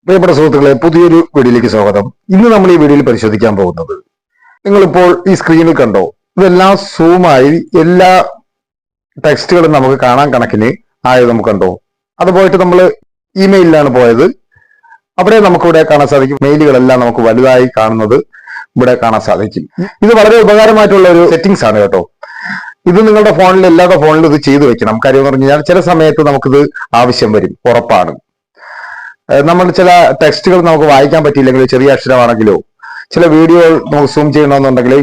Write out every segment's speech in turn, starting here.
പ്രിയപ്പെട്ട സുഹൃത്തുക്കളെ, പുതിയൊരു വീഡിയോയിലേക്ക് സ്വാഗതം. ഇന്ന് നമ്മൾ ഈ വീഡിയോയിൽ പരിശോധിക്കാൻ പോകുന്നത്, നിങ്ങളിപ്പോൾ ഈ സ്ക്രീനിൽ കണ്ടോ, ഇതെല്ലാം സൂമായി എല്ലാ ടെക്സ്റ്റുകളും നമുക്ക് കാണാൻ കണക്കിന് ആയത് നമുക്ക് കണ്ടോ. അത് പോയിട്ട് നമ്മൾ ഇമെയിലിലാണ് പോയത്. അവിടെ നമുക്കിവിടെ കാണാൻ സാധിക്കും. മെയിലുകളെല്ലാം നമുക്ക് വലുതായി കാണുന്നത് ഇവിടെ കാണാൻ സാധിക്കും. ഇത് വളരെ ഉപകാരമായിട്ടുള്ള ഒരു സെറ്റിംഗ്സ് ആണ് കേട്ടോ. ഇത് നിങ്ങളുടെ ഫോണിൽ, എല്ലാവരുടെ ഫോണിലും ഇത് ചെയ്തു വെക്കണം. കാര്യം എന്ന് പറഞ്ഞു കഴിഞ്ഞാൽ ചില സമയത്ത് നമുക്കിത് ആവശ്യം വരും, ഉറപ്പാണ്. നമ്മൾ ചില ടെക്സ്റ്റുകൾ നമുക്ക് വായിക്കാൻ പറ്റിയില്ലെങ്കിൽ, ചെറിയ അക്ഷരമാണെങ്കിലോ ചില വീഡിയോ നമുക്ക് സൂം ചെയ്യണമെന്നുണ്ടെങ്കിൽ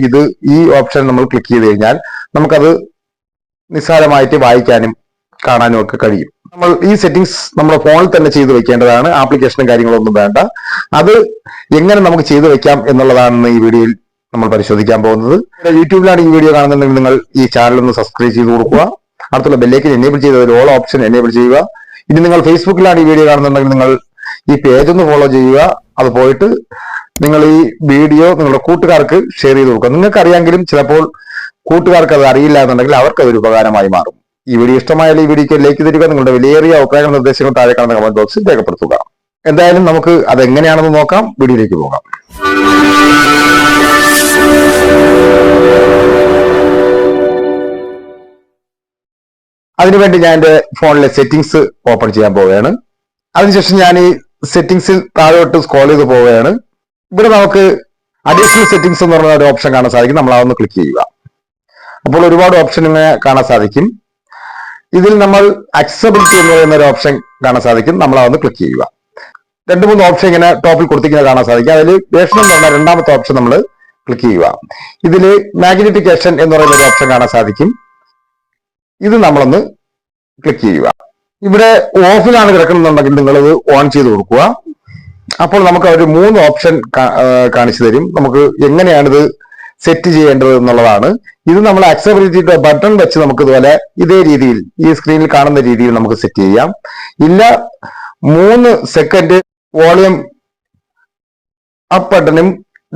ഈ ഓപ്ഷൻ നമ്മൾ ക്ലിക്ക് ചെയ്ത് കഴിഞ്ഞാൽ നമുക്കത് നിസ്സാരമായിട്ട് വായിക്കാനും കാണാനും ഒക്കെ കഴിയും. നമ്മൾ ഈ സെറ്റിംഗ്സ് നമ്മുടെ ഫോണിൽ തന്നെ ചെയ്തു വെക്കേണ്ടതാണ്. ആപ്ലിക്കേഷനും കാര്യങ്ങളൊന്നും വേണ്ട. അത് എങ്ങനെ നമുക്ക് ചെയ്തു വെക്കാം എന്നുള്ളതാണ് ഈ വീഡിയോയിൽ നമ്മൾ പരിശോധിക്കാൻ പോകുന്നത്. യൂട്യൂബിലാണ് ഈ വീഡിയോ കാണുന്നുണ്ടെങ്കിൽ നിങ്ങൾ ഈ ചാനൽ ഒന്ന് സബ്സ്ക്രൈബ് ചെയ്ത് കൊടുക്കുക. അടുത്തുള്ള ബെല്ലേക്ക് എനേബിൾ ചെയ്ത് ഓൾ ഓപ്ഷൻ എനേബിൾ ചെയ്യുക. ഇനി നിങ്ങൾ ഫേസ്ബുക്കിലാണ് ഈ വീഡിയോ കാണുന്നുണ്ടെങ്കിൽ നിങ്ങൾ ഈ പേജ് ഒന്ന് ഫോളോ ചെയ്യുക. അത് പോയിട്ട് നിങ്ങൾ ഈ വീഡിയോ നിങ്ങളുടെ കൂട്ടുകാർക്ക് ഷെയർ ചെയ്ത് കൊടുക്കുക. നിങ്ങൾക്ക് അറിയാമെങ്കിലും ചിലപ്പോൾ കൂട്ടുകാർക്ക് അത് അറിയില്ല എന്നുണ്ടെങ്കിൽ അവർക്ക് അതൊരു ഉപകാരമായി മാറും. ഈ വീഡിയോ ഇഷ്ടമായാലും ഈ വീഡിയോക്ക് ലൈക്ക് തരിക. നിങ്ങളുടെ വിലയേറിയ അഭിപ്രായങ്ങൾ, നിർദ്ദേശങ്ങൾ താഴെ കാണുന്ന കമന്റ് ബോക്സിൽ രേഖപ്പെടുത്തുക. എന്തായാലും നമുക്ക് അതെങ്ങനെയാണെന്ന് നോക്കാം. വീഡിയോയിലേക്ക് പോകാം. അതിനുവേണ്ടി ഞാൻ എൻ്റെ ഫോണിലെ സെറ്റിംഗ്സ് ഓപ്പൺ ചെയ്യാൻ പോവുകയാണ്. അതിനുശേഷം ഞാൻ ഈ സെറ്റിംഗ്സിൽ താഴോട്ട് സ്ക്രോൾ ചെയ്ത് പോവുകയാണ്. ഇവിടെ നമുക്ക് അഡീഷണൽ സെറ്റിംഗ്സ് എന്ന് പറഞ്ഞ ഒരു ഓപ്ഷൻ കാണാൻ സാധിക്കും. നമ്മൾ അതൊന്ന് ക്ലിക്ക് ചെയ്യുക. അപ്പോൾ ഒരുപാട് ഓപ്ഷൻ ഇങ്ങനെ കാണാൻ സാധിക്കും. ഇതിൽ നമ്മൾ അക്സസിബിലിറ്റി എന്ന് പറയുന്ന ഒരു ഓപ്ഷൻ കാണാൻ സാധിക്കും. നമ്മൾ അതൊന്ന് ക്ലിക്ക് ചെയ്യുക. 2-3 ഓപ്ഷൻ ഇങ്ങനെ ടോപ്പിൽ കൊടുത്തിരിക്കുന്നത് കാണാൻ സാധിക്കും. അതിൽ വേഷൻ എന്ന് പറഞ്ഞ രണ്ടാമത്തെ ഓപ്ഷൻ നമ്മൾ ക്ലിക്ക് ചെയ്യുക. ഇതിൽ മാഗ്നിഫിക്കേഷൻ എന്ന് പറയുന്ന ഒരു ഓപ്ഷൻ കാണാൻ സാധിക്കും. ഇത് നമ്മളൊന്ന് ക്ലിക്ക് ചെയ്യുക. ഇവിടെ ഓഫിലാണ് കിടക്കുന്നുണ്ടെങ്കിൽ നിങ്ങളത് ഓൺ ചെയ്ത് കൊടുക്കുക. അപ്പോൾ നമുക്ക് ഒരു 3 ഓപ്ഷൻ കാണിച്ചു തരും. നമുക്ക് എങ്ങനെയാണിത് സെറ്റ് ചെയ്യേണ്ടത് എന്നുള്ളതാണ്. ഇത് നമ്മൾ അക്സസിബിലിറ്റിയുടെ ബട്ടൺ വെച്ച് നമുക്ക് ഇതുപോലെ ഇതേ രീതിയിൽ ഈ സ്ക്രീനിൽ കാണുന്ന രീതിയിൽ നമുക്ക് സെറ്റ് ചെയ്യാം. ഇല്ല 3 സെക്കൻഡ് വോളിയം അപ്പ് ബട്ടണും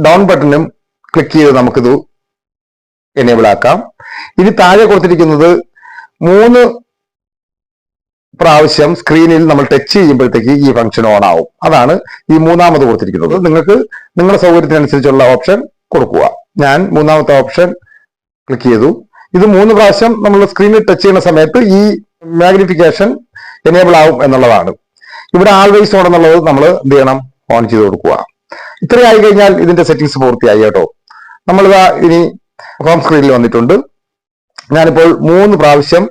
ഡൗൺ ബട്ടണും ക്ലിക്ക് ചെയ്ത് നമുക്കിത് എനേബിൾ ആക്കാം. ഇനി താഴെ കൊടുത്തിരിക്കുന്നത് 3 പ്രാവശ്യം സ്ക്രീനിൽ നമ്മൾ ടച്ച് ചെയ്യുമ്പോഴത്തേക്ക് ഈ ഫംഗ്ഷൻ ഓൺ ആവും. അതാണ് ഈ 3ാമത് കൊടുത്തിരിക്കുന്നത്. നിങ്ങൾക്ക് നിങ്ങളുടെ സൗകര്യത്തിനനുസരിച്ചുള്ള ഓപ്ഷൻ കൊടുക്കുക. ഞാൻ 3ാമത്തെ ഓപ്ഷൻ ക്ലിക്ക് ചെയ്തു. ഇത് 3 പ്രാവശ്യം നമ്മൾ സ്ക്രീനിൽ ടച്ച് ചെയ്യുന്ന സമയത്ത് ഈ മാഗ്നിഫിക്കേഷൻ എനേബിൾ ആവും എന്നുള്ളതാണ്. ഇവിടെ ആൾവേസ് ഓൺ എന്നുള്ളത് നമ്മൾ എന്ത് ചെയ്യണം, ഓൺ ചെയ്ത് കൊടുക്കുക. ഇത്രയായി കഴിഞ്ഞാൽ ഇതിന്റെ സെറ്റിംഗ്സ് പൂർത്തിയായി കേട്ടോ. നമ്മളിതാ ഇനി ഹോം സ്ക്രീനിൽ വന്നിട്ടുണ്ട്. ഞാനിപ്പോൾ 3 പ്രാവശ്യം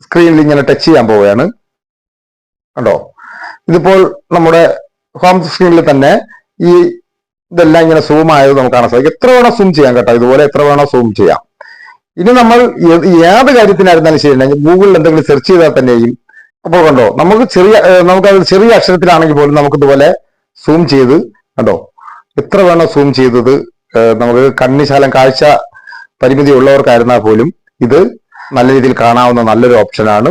സ്ക്രീനിൽ ഇങ്ങനെ ടച്ച് ചെയ്യാൻ പോവുകയാണ്. കണ്ടോ, ഇതിപ്പോൾ നമ്മുടെ ഹോം സ്ക്രീനിൽ തന്നെ ഈ ഇതെല്ലാം ഇങ്ങനെ സൂം ആയത് നമുക്ക് കാണാൻ സാധിക്കും. എത്ര വേണോ സൂം ചെയ്യാം കേട്ടോ. ഇതുപോലെ എത്ര വേണോ സൂം ചെയ്യാം. ഇനി നമ്മൾ ഏത് കാര്യത്തിനായിരുന്നാലും ശരി, ഗൂഗിളിൽ എന്തെങ്കിലും സെർച്ച് ചെയ്താൽ തന്നെയും അപ്പോൾ കണ്ടോ, നമുക്കത് ചെറിയ അക്ഷരത്തിലാണെങ്കിൽ പോലും നമുക്ക് ഇതുപോലെ സൂം ചെയ്ത് കണ്ടോ, എത്ര വേണോ സൂം ചെയ്തത് നമുക്ക് കണ്ണിശാലം കാഴ്ച പരിമിതി ഉള്ളവർക്കായിരുന്നാൽ പോലും ഇത് നല്ല രീതിയിൽ കാണാവുന്ന നല്ലൊരു ഓപ്ഷനാണ്.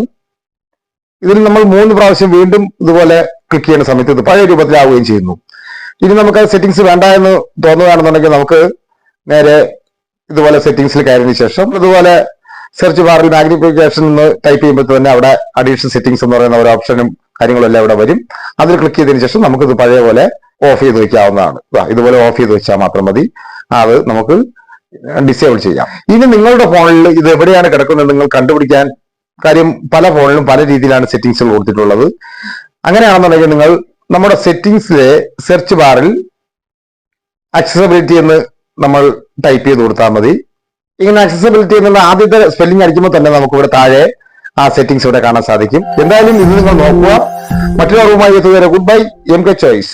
ഇതിൽ നമ്മൾ 3 പ്രാവശ്യം വീണ്ടും ഇതുപോലെ ക്ലിക്ക് ചെയ്യുന്ന സമയത്ത് ഇത് പഴയ രൂപത്തിലാവുകയും ചെയ്യുന്നു. ഇനി നമുക്ക് സെറ്റിംഗ്സ് വേണ്ട എന്ന് തോന്നുകയാണെന്നുണ്ടെങ്കിൽ നമുക്ക് നേരെ ഇതുപോലെ സെറ്റിംഗ്സിൽ കയറിയതിനു ശേഷം ഇതുപോലെ സെർച്ച് ബാറിൽ മാഗ്നിഫിക്കേഷൻ എന്ന് ടൈപ്പ് ചെയ്യുമ്പോൾ തന്നെ അവിടെ അഡീഷണൽ സെറ്റിംഗ്സ് എന്ന് പറയുന്ന ഒരു ഓപ്ഷനും കാര്യങ്ങളും എല്ലാം ഇവിടെ വരും. അതിൽ ക്ലിക്ക് ചെയ്തതിനു ശേഷം നമുക്കിത് പഴയ പോലെ ഓഫ് ചെയ്ത് വെക്കാവുന്നതാണ്. ഇതുപോലെ ഓഫ് ചെയ്ത് വെച്ചാൽ മാത്രം മതി. അത് നമുക്ക് ഡിസേബിൾ ചെയ്യാം. ഇനി നിങ്ങളുടെ ഫോണിൽ ഇത് എവിടെയാണ് കിടക്കുന്നത് നിങ്ങൾ കണ്ടുപിടിക്കാൻ കാര്യം, പല ഫോണിലും പല രീതിയിലാണ് സെറ്റിംഗ്സുകൾ കൊടുത്തിട്ടുള്ളത്. അങ്ങനെയാണെന്നുണ്ടെങ്കിൽ നിങ്ങൾ നമ്മുടെ സെറ്റിംഗ്സിലെ സെർച്ച് ബാറിൽ അക്സസിബിലിറ്റി എന്ന് നമ്മൾ ടൈപ്പ് ചെയ്ത് കൊടുത്താൽ മതി. ഇങ്ങനെ അക്സസിബിലിറ്റി എന്നുള്ള ആദ്യത്തെ സ്പെല്ലിംഗ് അടിക്കുമ്പോൾ തന്നെ നമുക്ക് ഇവിടെ താഴെ ആ സെറ്റിംഗ്സ് ഇവിടെ കാണാൻ സാധിക്കും. എന്തായാലും ഇത് നിങ്ങൾ നോക്കുക. മറ്റൊരു അറിവുമായി എത്തുവരെ ഗുഡ് ബൈ. MK choice.